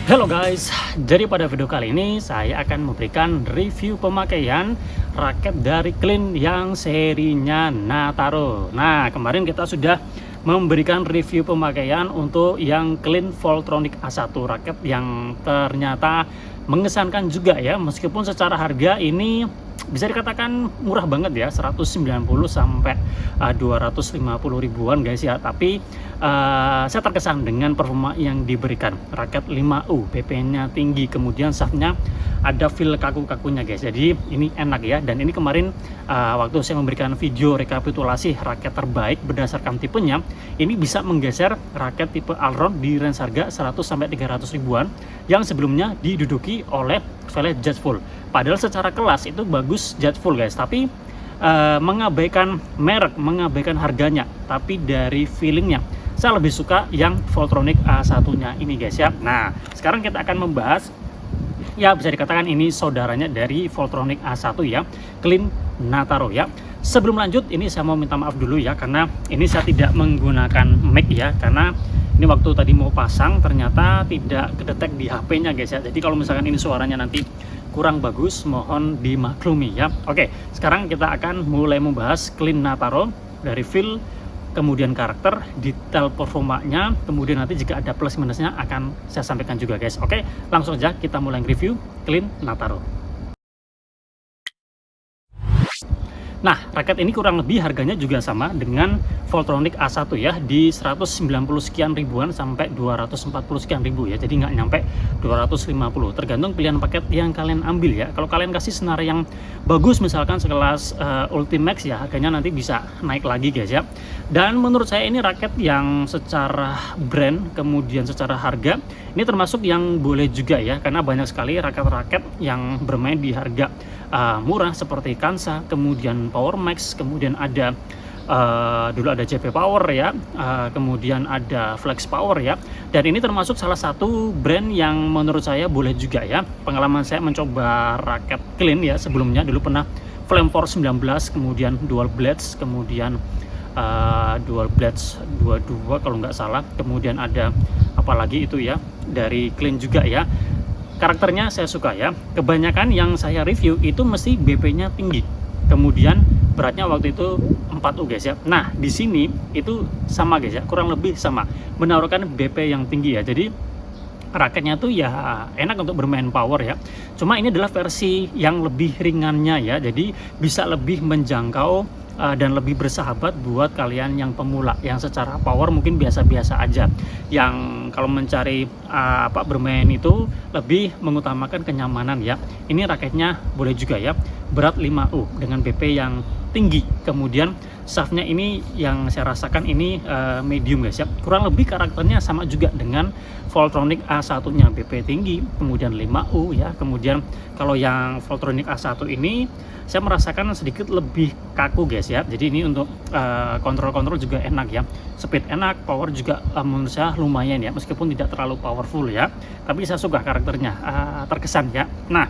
Halo guys, jadi pada video kali ini saya akan memberikan review pemakaian raket dari Klein yang serinya Nataro. Nah, kemarin kita sudah memberikan review pemakaian untuk yang Klein Voltronic A1, raket yang ternyata mengesankan juga ya, meskipun secara harga ini bisa dikatakan murah banget ya, 190 sampai 250 ribuan guys ya. Tapi saya terkesan dengan performa yang diberikan. Raket 5U, BP-nya tinggi, kemudian shaftnya ada feel kaku-kakunya guys. Jadi ini enak ya. Dan ini kemarin waktu saya memberikan video rekapitulasi raket terbaik berdasarkan tipenya, ini bisa menggeser raket tipe Alron di range harga 100 sampai 300 ribuan yang sebelumnya diduduki oleh Velet Jetful. Padahal secara kelas itu bagus Jetful guys, tapi mengabaikan merek, mengabaikan harganya, tapi dari feelingnya saya lebih suka yang Voltronic A1 nya ini guys ya. Nah, sekarang kita akan membahas, ya bisa dikatakan ini saudaranya dari Voltronic A1 ya, Klein Nataro ya. Sebelum lanjut, ini saya mau minta maaf dulu ya, karena ini saya tidak menggunakan mic ya, karena ini waktu tadi mau pasang ternyata tidak kedetek di HP-nya guys ya. Jadi kalau misalkan ini suaranya nanti kurang bagus, mohon dimaklumi ya. Oke, sekarang kita akan mulai membahas Klein Nataro dari feel, kemudian karakter, detail performanya, kemudian nanti jika ada plus minusnya akan saya sampaikan juga guys. Oke, langsung aja kita mulai review Klein Nataro. Nah, raket ini kurang lebih harganya juga sama dengan Voltronic A1 ya, di 190 sekian ribuan sampai 240 sekian ribu ya. Jadi nggak nyampe 250, tergantung pilihan paket yang kalian ambil ya. Kalau kalian kasih senar yang bagus, misalkan sekelas Ultimax ya, harganya nanti bisa naik lagi guys ya. Dan menurut saya ini raket yang secara brand, kemudian secara harga, ini termasuk yang boleh juga ya, karena banyak sekali raket-raket yang bermain di harga murah seperti Kansa, kemudian Power Max, kemudian ada dulu ada JP Power ya, kemudian ada Flex Power ya. Dan ini termasuk salah satu brand yang menurut saya boleh juga ya. Pengalaman saya mencoba raket Klein ya sebelumnya, dulu pernah Flame Force 19, kemudian Dual Blades, kemudian Dual Blades 22 kalau nggak salah, kemudian ada apalagi itu ya dari Klein juga ya. Karakternya saya suka ya. Kebanyakan yang saya review itu mesti BP-nya tinggi, kemudian beratnya waktu itu 4U guys ya. Nah, di sini itu sama guys ya, kurang lebih sama, menawarkan BP yang tinggi ya. Jadi raketnya tuh ya enak untuk bermain power ya. Cuma ini adalah versi yang lebih ringannya ya, jadi bisa lebih menjangkau dan lebih bersahabat buat kalian yang pemula, yang secara power mungkin biasa-biasa aja, yang kalau mencari bermain itu lebih mengutamakan kenyamanan ya. Ini raketnya boleh juga ya, berat 5U dengan BP yang tinggi, kemudian shaftnya ini yang saya rasakan ini medium guys ya. Kurang lebih karakternya sama juga dengan Voltronic A1 nya, BP tinggi, kemudian 5U ya. Kemudian kalau yang Voltronic A1 ini saya merasakan sedikit lebih kaku guys ya. Jadi ini untuk kontrol-kontrol juga enak ya, speed enak, power juga menurut saya lumayan ya, meskipun tidak terlalu powerful ya, tapi saya suka karakternya, terkesan ya. Nah,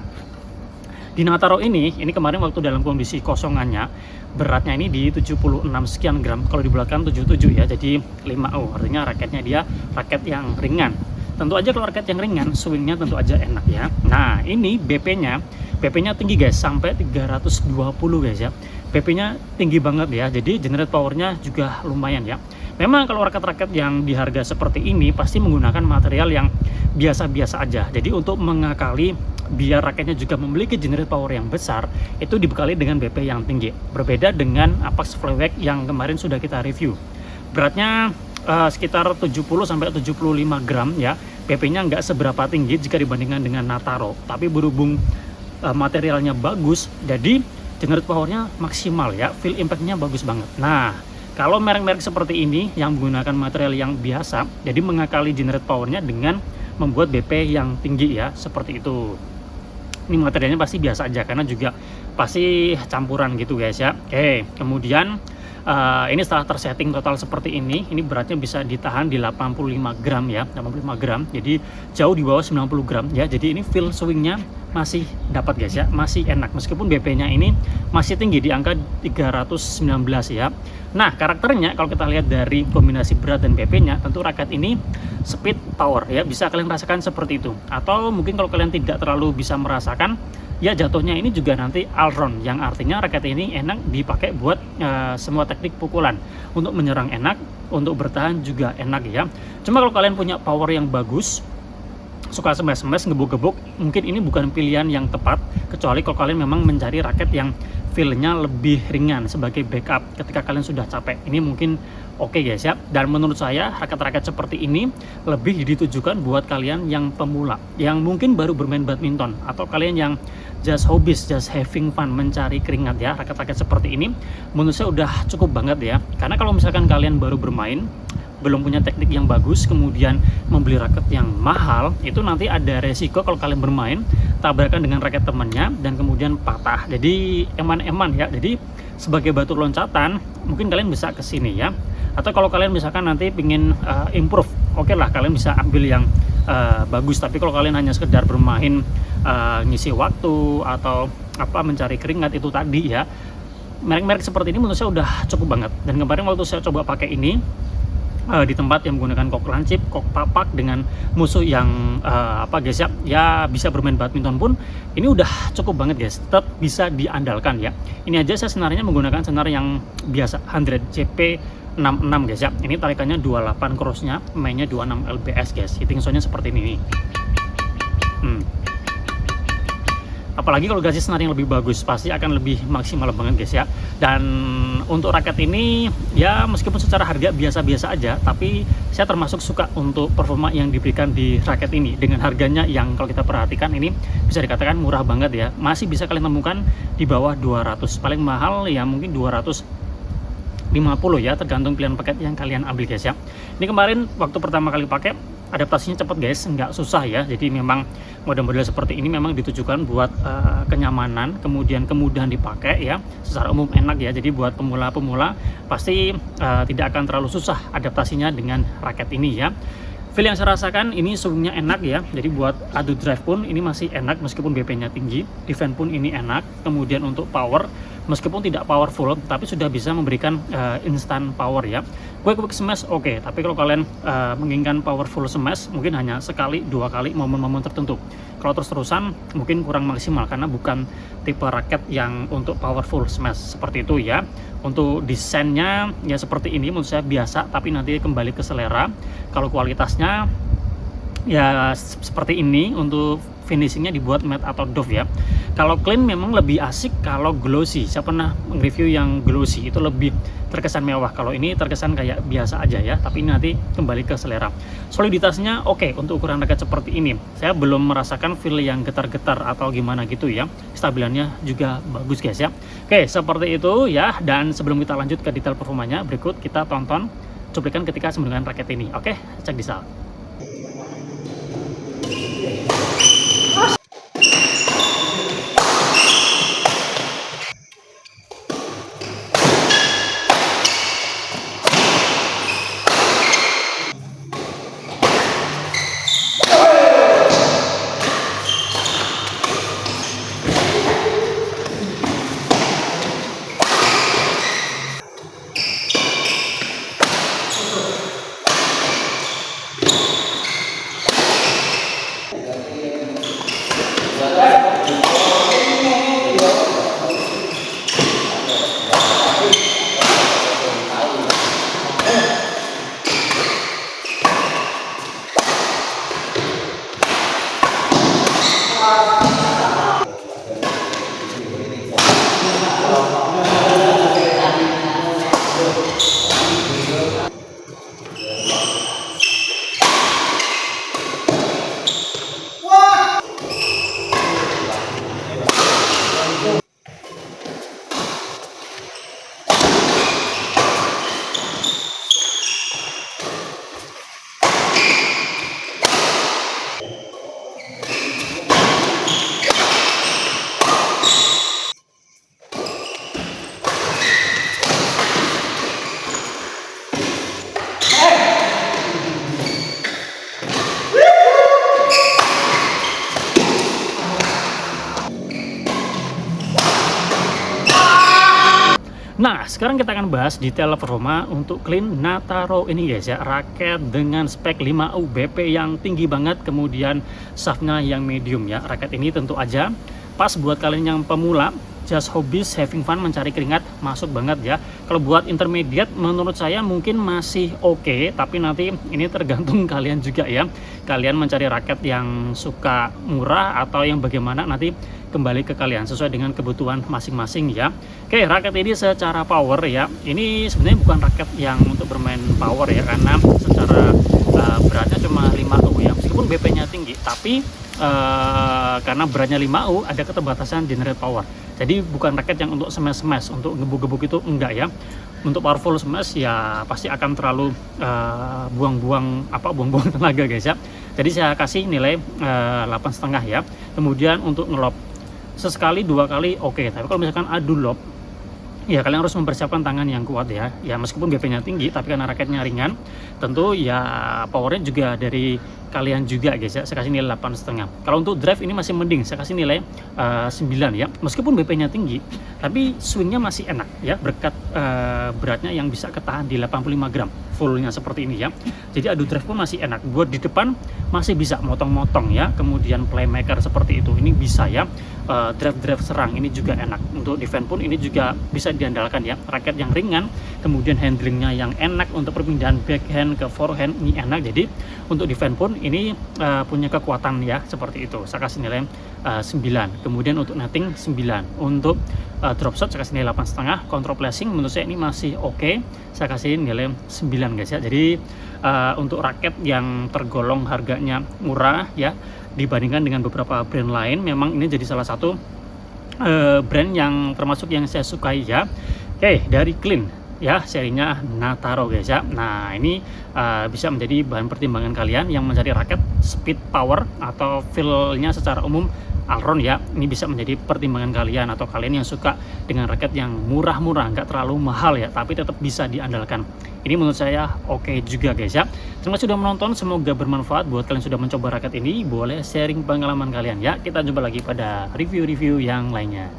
di Nataro ini kemarin waktu dalam kondisi kosongannya, beratnya ini di 76 sekian gram, kalau dibulatkan 77 ya, jadi 5U, artinya raketnya dia raket yang ringan. Tentu aja kalau raket yang ringan, swingnya tentu aja enak ya. Nah, ini BP-nya tinggi guys, sampai 320 guys ya. BP-nya tinggi banget ya, jadi generate powernya juga lumayan ya. Memang kalau raket-raket yang di harga seperti ini pasti menggunakan material yang biasa-biasa aja. Jadi untuk mengakali biar raketnya juga memiliki generate power yang besar, itu dibekali dengan BP yang tinggi. Berbeda dengan Apex Flyweight yang kemarin sudah kita review. Beratnya sekitar 70 sampai 75 gram ya. BP-nya nggak seberapa tinggi jika dibandingkan dengan Nataro, tapi berhubung materialnya bagus, jadi generate powernya maksimal ya, feel impact-nya bagus banget. Nah, kalau merek-merek seperti ini yang menggunakan material yang biasa, jadi mengakali generate powernya dengan membuat BP yang tinggi ya, seperti itu. Ini materialnya pasti biasa aja, karena juga pasti campuran gitu guys ya. Oke, kemudian ini setelah tersetting total seperti ini beratnya bisa ditahan di 85 gram ya, 85 gram, jadi jauh di bawah 90 gram ya. Jadi ini feel swingnya masih dapat guys ya, masih enak meskipun BP-nya ini masih tinggi di angka 319 ya. Nah, karakternya kalau kita lihat dari kombinasi berat dan BP-nya, tentu raket ini speed power ya, bisa kalian rasakan seperti itu. Atau mungkin kalau kalian tidak terlalu bisa merasakan, ya jatuhnya ini juga nanti all round, yang artinya raket ini enak dipakai buat semua teknik pukulan. Untuk menyerang enak, untuk bertahan juga enak ya. Cuma kalau kalian punya power yang bagus, suka smash-smash, ngebuk-gebuk, mungkin ini bukan pilihan yang tepat, kecuali kalau kalian memang mencari raket yang feel-nya lebih ringan sebagai backup ketika kalian sudah capek. Ini mungkin oke guys ya. Dan menurut saya raket-raket seperti ini lebih ditujukan buat kalian yang pemula, yang mungkin baru bermain badminton, atau kalian yang just hobbies, just having fun, mencari keringat ya. Raket-raket seperti ini menurut saya udah cukup banget ya. Karena kalau misalkan kalian baru bermain, belum punya teknik yang bagus, kemudian membeli raket yang mahal, itu nanti ada resiko kalau kalian bermain tabrakan dengan raket temannya dan kemudian patah. Jadi eman-eman ya. Jadi sebagai batu loncatan mungkin kalian bisa ke sini ya. Atau kalau kalian misalkan nanti pingin improve, oke lah kalian bisa ambil yang bagus. Tapi kalau kalian hanya sekedar bermain ngisi waktu atau apa mencari keringat itu tadi ya, merek-merek seperti ini menurut saya udah cukup banget. Dan kemarin waktu saya coba pakai ini di tempat yang menggunakan kok lancip, kok papak dengan musuh yang apa guys ya, ya bisa bermain badminton pun ini udah cukup banget guys, tetap bisa diandalkan ya. Ini aja saya senarnya menggunakan senar yang biasa 100 CP 66 guys ya. Ini tarikannya 28 crossnya, mainnya 26 lbs guys. Hitting soundnya seperti ini nih. Apalagi kalau kasih senar yang lebih bagus, pasti akan lebih maksimal banget guys ya. Dan untuk raket ini ya meskipun secara harga biasa-biasa aja, tapi saya termasuk suka untuk performa yang diberikan di raket ini. Dengan harganya yang kalau kita perhatikan ini bisa dikatakan murah banget ya. Masih bisa kalian temukan di bawah 200, paling mahal ya mungkin 250 ya, tergantung pilihan paket yang kalian ambil guys ya. Ini kemarin waktu pertama kali pakai, adaptasinya cepat guys, nggak susah ya. Jadi memang model-model seperti ini memang ditujukan buat kenyamanan, kemudian kemudahan dipakai ya, secara umum enak ya. Jadi buat pemula-pemula pasti tidak akan terlalu susah adaptasinya dengan raket ini ya. Feel yang saya rasakan ini swingnya enak ya, jadi buat adu drive pun ini masih enak meskipun BP-nya tinggi, defense pun ini enak. Kemudian untuk power, meskipun tidak powerful tapi sudah bisa memberikan instant power ya. Quick smash oke, tapi kalau kalian menginginkan powerful smash mungkin hanya sekali dua kali momen-momen tertentu. Kalau terus-terusan mungkin kurang maksimal karena bukan tipe raket yang untuk powerful smash seperti itu ya. Untuk desainnya ya seperti ini menurut saya biasa, tapi nanti kembali ke selera. Kalau kualitasnya ya seperti ini, untuk finishingnya dibuat matte atau doff ya. Kalau clean memang lebih asik kalau glossy. Saya pernah nge-review yang glossy, itu lebih terkesan mewah. Kalau ini terkesan kayak biasa aja ya, tapi ini nanti kembali ke selera. Soliditasnya oke untuk ukuran raket seperti ini. Saya belum merasakan feel yang getar-getar atau gimana gitu ya. Stabilannya juga bagus guys ya. Oke, seperti itu ya. Dan sebelum kita lanjut ke detail performanya, berikut kita tonton cuplikan ketika menggunakan raket ini. Oke, cek di sal. Nah, sekarang kita akan bahas detail performa untuk Clean Nataro ini guys ya. Raket dengan spek 5U BP yang tinggi banget, kemudian shaftnya yang medium ya. Raket ini tentu aja pas buat kalian yang pemula, just hobbies, having fun, mencari keringat, masuk banget ya. Kalau buat intermediate menurut saya mungkin masih oke, tapi nanti ini tergantung kalian juga ya. Kalian mencari raket yang suka murah atau yang bagaimana, nanti kembali ke kalian sesuai dengan kebutuhan masing-masing ya. Oke, raket ini secara power ya, ini sebenarnya bukan raket yang untuk bermain power ya, karena secara beratnya cuma 5U ya, meskipun BP nya tinggi, tapi karena beratnya 5U ada keterbatasan generate power. Jadi bukan raket yang untuk smash-smash, untuk gebuk-gebuk itu enggak ya. Untuk powerful smash ya pasti akan terlalu buang-buang tenaga guys ya. Jadi saya kasih nilai 8,5 ya. Kemudian untuk ngelob sesekali 2 kali oke, tapi kalau misalkan adu lob ya kalian harus mempersiapkan tangan yang kuat ya. Ya meskipun BP nya tinggi, tapi karena raketnya ringan, tentu ya powernya juga dari kalian juga guys ya. Saya kasih nilai 8,5. Kalau untuk drive ini masih mending, saya kasih nilai 9 ya. Meskipun BP nya tinggi, tapi swingnya masih enak ya, berkat beratnya yang bisa ketahan di 85 gram fullnya seperti ini ya. Jadi adu drive pun masih enak, buat di depan masih bisa motong-motong ya. Kemudian playmaker seperti itu ini bisa ya. Drive serang ini juga enak. Untuk defense pun ini juga bisa diandalkan ya. Raket yang ringan, kemudian handlingnya yang enak, untuk perpindahan backhand ke forehand ini enak. Jadi untuk defense pun ini punya kekuatan ya, seperti itu. Saya kasih nilai 9. Kemudian untuk netting 9. Untuk drop shot saya kasih nilai 8,5. Control placing menurut saya ini masih oke. Saya kasih nilai 9 guys ya. Jadi untuk raket yang tergolong harganya murah ya, dibandingkan dengan beberapa brand lain, memang ini jadi salah satu brand yang termasuk yang saya sukai ya. Oke, dari Clean ya, serinya Nataro guys ya. Nah ini bisa menjadi bahan pertimbangan kalian yang mencari raket speed power atau feel-nya secara umum allround ya. Ini bisa menjadi pertimbangan kalian, atau kalian yang suka dengan raket yang murah-murah, nggak terlalu mahal ya, tapi tetap bisa diandalkan. Ini menurut saya oke juga guys ya. Terima kasih sudah menonton, semoga bermanfaat buat kalian sudah mencoba raket ini. Boleh sharing pengalaman kalian ya. Kita jumpa lagi pada review-review yang lainnya.